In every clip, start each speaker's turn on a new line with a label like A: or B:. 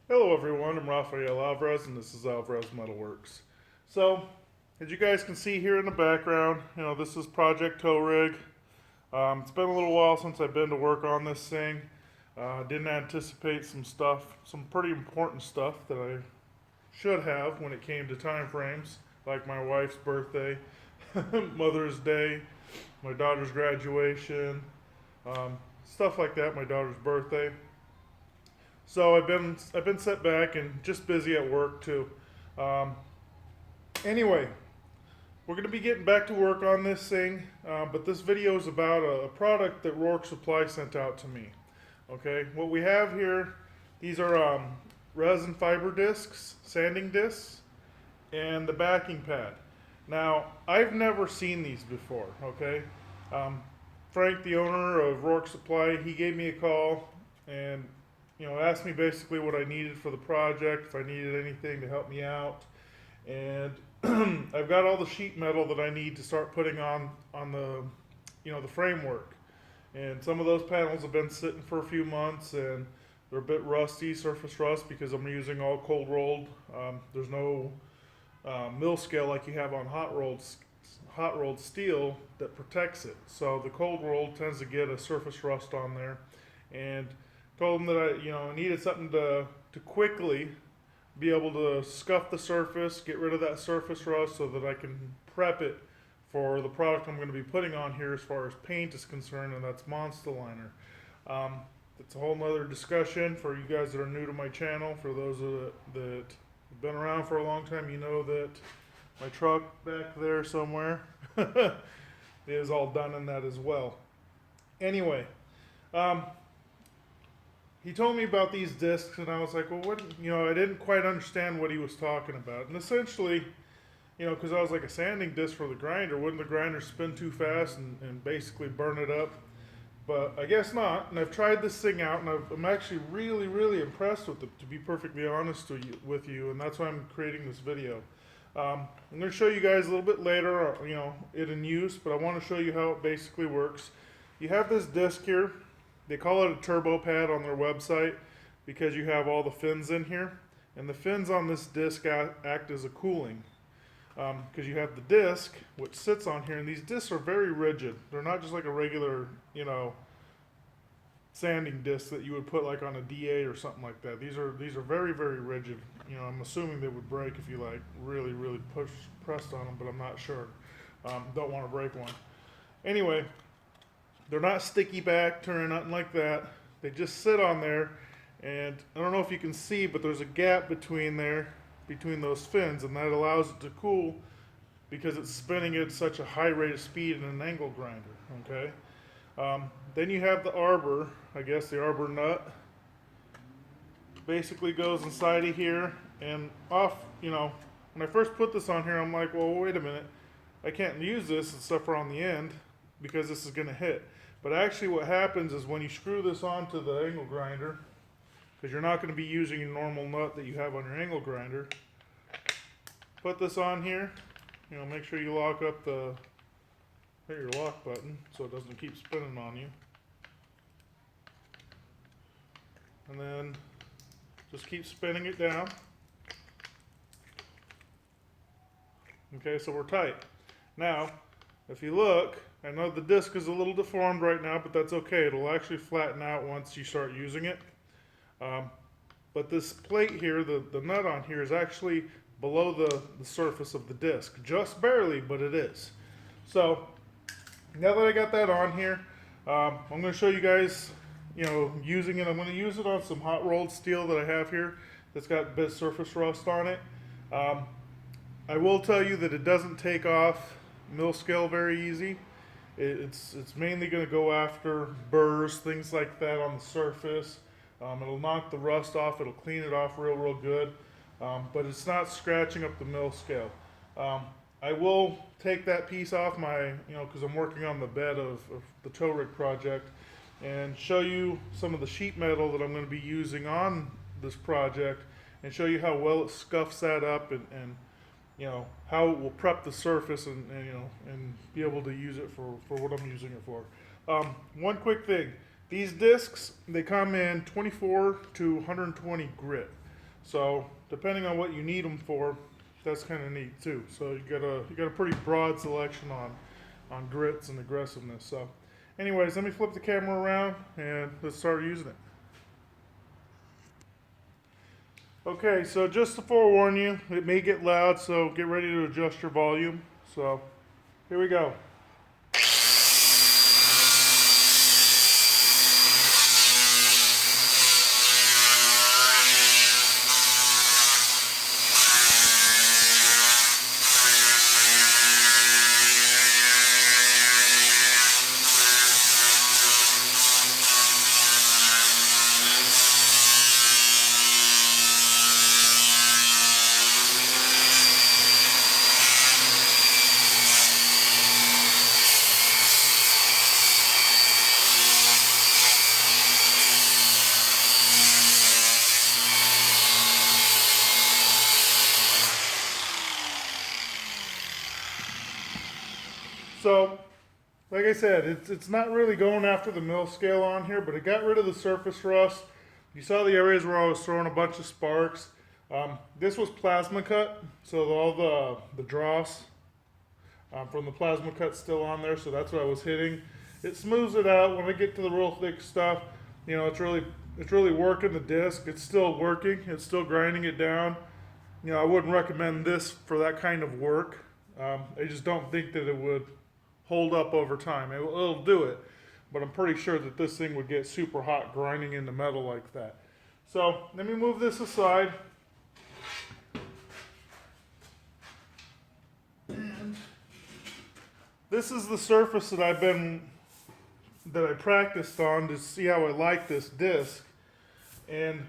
A: Hello everyone, I'm Rafael Alvarez and this is Alvarez Metalworks. So, as you guys can see here in the background, this is Project Tow Rig. It's been a little while since I've been to work on this thing. Didn't anticipate some pretty important stuff that I should have when it came to time frames, like my wife's birthday, Mother's Day, my daughter's graduation, stuff like that, my daughter's birthday. So I've been set back and just busy at work too. Um, anyway, we're going to be getting back to work on this thing, but this video is about a product that Rourke Supply sent out to me. Okay, what we have here, these are resin fiber discs, sanding discs, and the backing pad. Now, I've never seen these before. Okay, um, Frank, the owner of Rourke Supply, he gave me a call and asked me basically what I needed for the project, if I needed anything to help me out, and I've got all the sheet metal that I need to start putting on the framework. And some of those panels have been sitting for a few months and they're a bit rusty, surface rust, because I'm using all cold rolled. There's no mill scale like you have on hot rolled steel that protects it. So the cold rolled tends to get a surface rust on there, and told them that I needed something to quickly be able to scuff the surface, get rid of that surface rust, so that I can prep it for the product I'm going to be putting on here as far as paint is concerned, and that's Monster Liner. It's a whole nother discussion for you guys that are new to my channel. For those that have been around for a long time, you know that my truck back there somewhere is all done in that as well. Anyway, he told me about these discs, and I was like, well, what? I didn't quite understand what he was talking about. And essentially, because I was like, a sanding disc for the grinder, wouldn't the grinder spin too fast and basically burn it up? But I guess not. And I've tried this thing out, and I'm actually really, really impressed with it, to be perfectly honest with you, and that's why I'm creating this video. I'm going to show you guys a little bit later, it in use, but I want to show you how it basically works. You have this disc here. They call it a turbo pad on their website because you have all the fins in here. And the fins on this disc act as a cooling. Because you have the disc, which sits on here, and these discs are very rigid. They're not just like a regular, sanding disc that you would put like on a DA or something like that. These are very, very rigid. I'm assuming they would break if you like really, really pressed on them, but I'm not sure. Don't want to break one. Anyway, they're not sticky backed or nothing like that. They just sit on there, and I don't know if you can see, but there's a gap between those fins, and that allows it to cool because it's spinning at such a high rate of speed in an angle grinder. Okay. Then you have the arbor. I guess the arbor nut basically goes inside of here and off. When I first put this on here, I'm like, well, wait a minute, I can't use this except for on the end because this is going to hit. But actually what happens is when you screw this onto the angle grinder, because you're not going to be using your normal nut that you have on your angle grinder, put this on here, make sure you lock up hit your lock button so it doesn't keep spinning on you. And then just keep spinning it down. Okay, so we're tight. Now, if you look, I know the disc is a little deformed right now, but that's okay. It'll actually flatten out once you start using it. But this plate here, the nut on here, is actually below the surface of the disc. Just barely, but it is. So, now that I got that on here, I'm going to show you guys, using it. I'm going to use it on some hot rolled steel that I have here that's got a bit of surface rust on it. I will tell you that it doesn't take off mill scale very easy. It's mainly going to go after burrs, things like that on the surface. It'll knock the rust off. It'll clean it off real good. But it's not scratching up the mill scale. I will take that piece off my, because I'm working on the bed of the tow rig project, and show you some of the sheet metal that I'm going to be using on this project, and show you how well it scuffs that up, and how it will prep the surface and be able to use it for what I'm using it for. One quick thing. These discs, they come in 24 to 120 grit. So depending on what you need them for, that's kind of neat too. So you got a pretty broad selection on grits and aggressiveness. So anyways, let me flip the camera around and let's start using it. Okay, so just to forewarn you, it may get loud, so get ready to adjust your volume. So here we go. So, like I said, it's not really going after the mill scale on here, but it got rid of the surface rust. You saw the areas where I was throwing a bunch of sparks. This was plasma cut, so all the dross from the plasma cut's still on there, so that's what I was hitting. It smooths it out. When I get to the real thick stuff, you know, it's really working the disc. It's still working. It's still grinding it down. You know, I wouldn't recommend this for that kind of work. I just don't think that it would hold up over time. It'll do it, but I'm pretty sure that this thing would get super hot grinding into metal like that. So let me move this aside. And this is the surface that I practiced on to see how I like this disc. And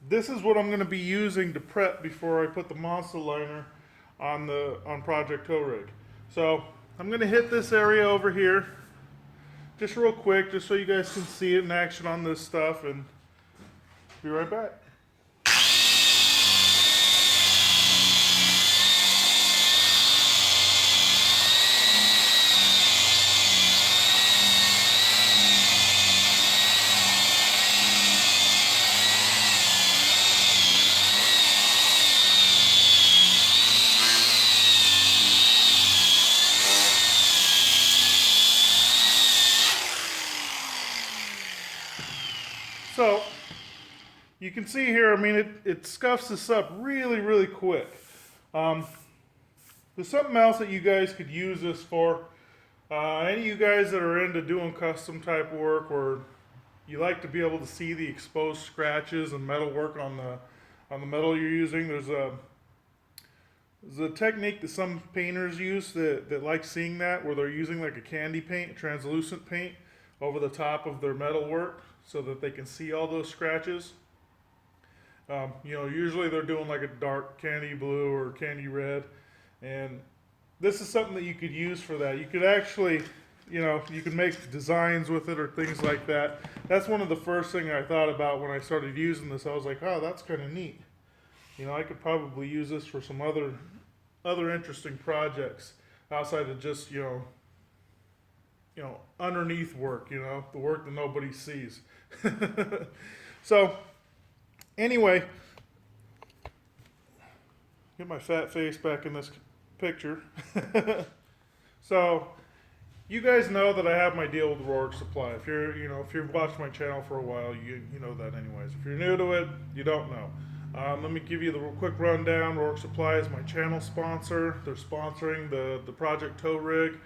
A: this is what I'm going to be using to prep before I put the monster liner on Project Tow Rig. So I'm going to hit this area over here just real quick, just so you guys can see it in action on this stuff, and be right back. So you can see here, I mean, it scuffs this up really, really quick. There's something else that you guys could use this for. Any of you guys that are into doing custom type work, or you like to be able to see the exposed scratches and metal work on the metal you're using, there's a technique that some painters use that like seeing that, where they're using like a candy paint, translucent paint, over the top of their metal work, so that they can see all those scratches. You know, usually they're doing like a dark candy blue or candy red, and this is something that you could use for that. You could actually, you know, you could make designs with it or things like that. That's one of the first things I thought about when I started using this. I was like, oh, that's kind of neat. You know, I could probably use this for some other interesting projects outside of just, you know, underneath work, you know, the work that nobody sees. So, anyway, get my fat face back in this picture. So, you guys know that I have my deal with Rourke Supply. If you've watched my channel for a while, you know that anyways. If you're new to it, you don't know. Let me give you the real quick rundown. Rourke Supply is my channel sponsor. They're sponsoring the Project Tow Rig.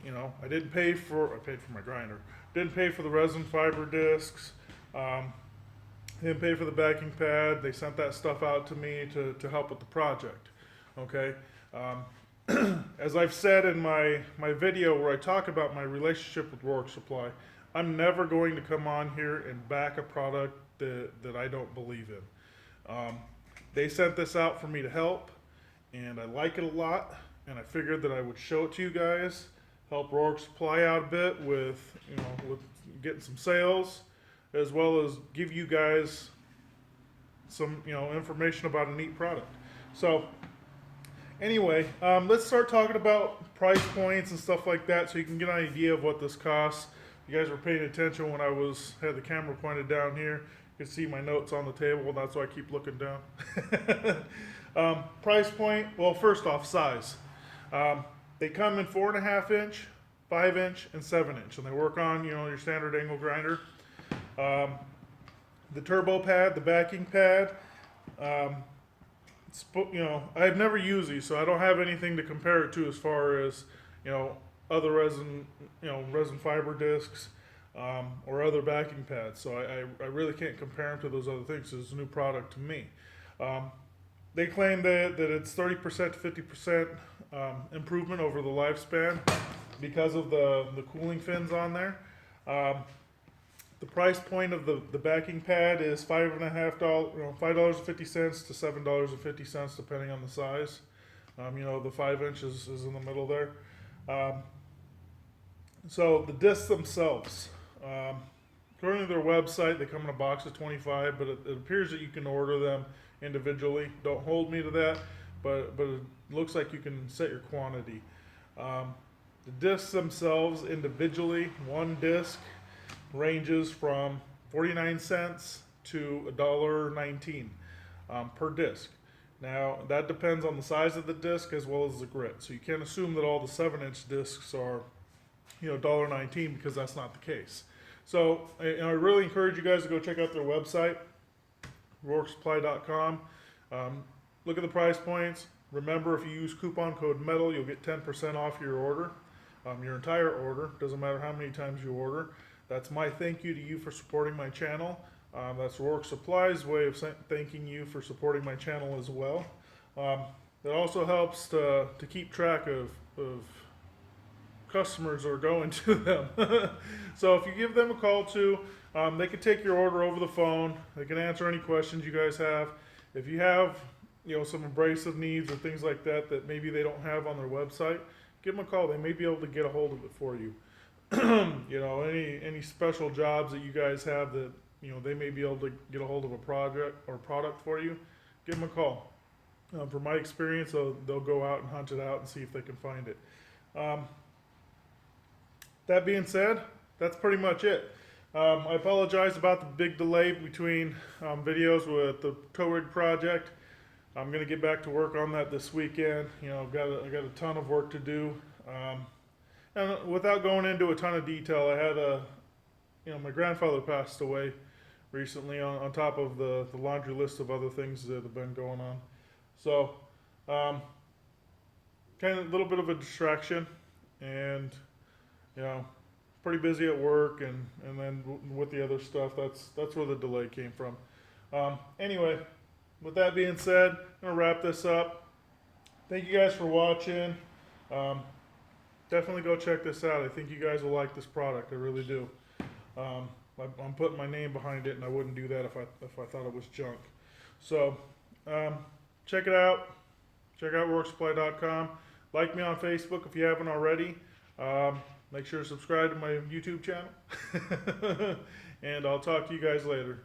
A: You know, I paid for my grinder. Didn't pay for the resin fiber discs. Didn't pay for the backing pad. They sent that stuff out to me to help with the project. Okay. As I've said in my video where I talk about my relationship with Rourke Supply, I'm never going to come on here and back a product that I don't believe in. They sent this out for me to help, and I like it a lot, and I figured that I would show it to you guys, help Rourke Supply out a bit with getting some sales, as well as give you guys some information about a neat product. So anyway, let's start talking about price points and stuff like that, so you can get an idea of what this costs. You guys were paying attention when I had the camera pointed down here. You can see my notes on the table, and that's why I keep looking down. Price point, well, first off, size. They come in 4.5 inch, 5 inch, and 7 inch, and they work on, you know, your standard angle grinder. The turbo pad, the backing pad, you know, I've never used these, so I don't have anything to compare it to as far as, you know, other resin, you know, resin fiber discs, or other backing pads. So I really can't compare them to those other things. It's a new product to me. They claim that it's 30% to 50% improvement over the lifespan because of the cooling fins on there. The price point of the backing pad is $5.50 to $7.50 depending on the size. You know, the 5 inches is in the middle there. So the discs themselves, according to their website, they come in a box of 25, but it appears that you can order them individually. Don't hold me to that, but it looks like you can set your quantity. The discs themselves individually, one disc ranges from 49 cents to $1.19 per disc. Now that depends on the size of the disc as well as the grit. So you can't assume that all the 7-inch discs are, you know, $1.19, because that's not the case. So I really encourage you guys to go check out their website, rourkesupply.com. Look at the price points. Remember, if you use coupon code METAL, you'll get 10% off your order, your entire order. Doesn't matter how many times you order. That's my thank you to you for supporting my channel. That's Rourke Supply's way of thanking you for supporting my channel as well. It also helps to keep track of customers that are going to them. So if you give them a call too, they can take your order over the phone. They can answer any questions you guys have. If you have, you know, some abrasive needs or things like that that maybe they don't have on their website, give them a call. They may be able to get a hold of it for you. You know, any special jobs that you guys have that, you know, they may be able to get a hold of a project or product for you, give them a call. From my experience, they'll go out and hunt it out and see if they can find it. That being said, that's pretty much it. I apologize about the big delay between videos with the tow rig project. I'm going to get back to work on that this weekend. You know, I got a ton of work to do. And without going into a ton of detail, I had you know, my grandfather passed away recently on top of the laundry list of other things that have been going on. So, kind of a little bit of a distraction, and, you know, pretty busy at work, and then with the other stuff, that's where the delay came from. Anyway, with that being said, I'm going to wrap this up. Thank you guys for watching. Definitely go check this out. I think you guys will like this product. I really do. I'm putting my name behind it, and I wouldn't do that if I thought it was junk. So, check it out. Check out rourkesupply.com. Like me on Facebook if you haven't already. Make sure to subscribe to my YouTube channel. And I'll talk to you guys later.